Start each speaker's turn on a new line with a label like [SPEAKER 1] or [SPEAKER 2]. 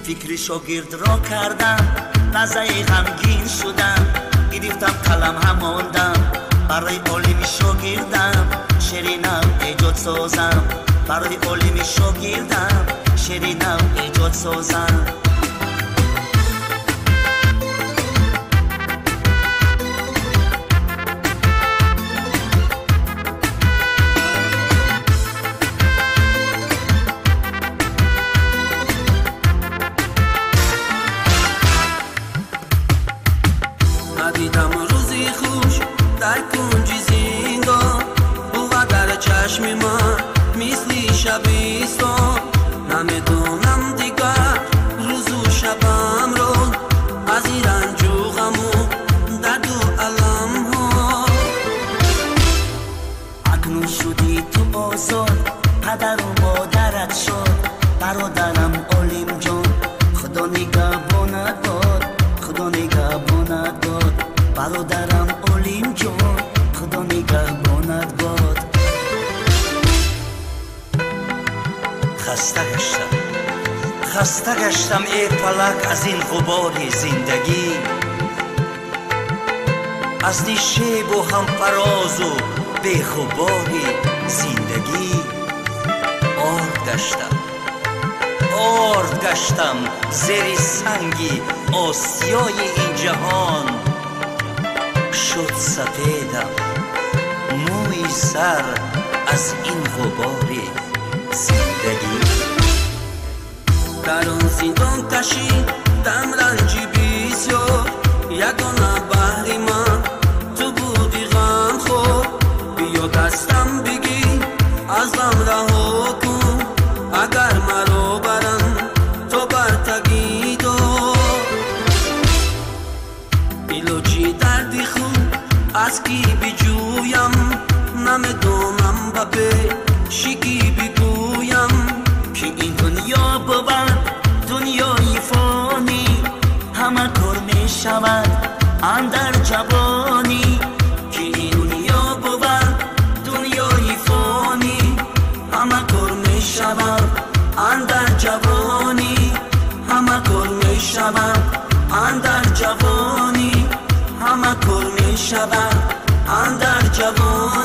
[SPEAKER 1] فکر شاگرد را کردم، لحظه غمگین شدم، گرفتم قلم هم ماندم، برای عالم شاگردم شیرینم ایجاد سازم، برای عالم شاگردم شیرینم ایجاد سازم.
[SPEAKER 2] ندیدم روزی خوش در کنج زندان، بود در چشم من مثل شبستان. نمیدونم دیگر روز و شبم رو از این رنج و غم و درد و علم ها.
[SPEAKER 1] اکنون شدی تو آزاد، پدر و مادرت شد، برادرم عالم جان، خدا نگهبانت باد، خدا نگهبانت باد، برادرم عالم جان، خدا نگهبانت باد. خسته گشتم ای فلک از این غبار زندگی، از نشیب و همفراز و بیخبار زندگی. آرد گشتم زیر سنگی آسیای این جهان، شد سفیدم موی سر از این غبار زندگی.
[SPEAKER 2] در آن زندان کشیدم رنجی بسیار، یگانه بهر من تو بودی غم خور. بیا دستم بگیر از غم رها کن، اگر مرا برن تو برتگی دار. ایلوچی دردی خون از کی بجویم، نمیدونم به شکی بگویم
[SPEAKER 1] که این دنیا بود دنیای فانی، همه کار می شود اندر جوانی. که این دنیا بود دنیای فانی، همه کار می شود اندر جوانی، همه کار می شود اندر جوانی، همه کار می شود اندر جوانی.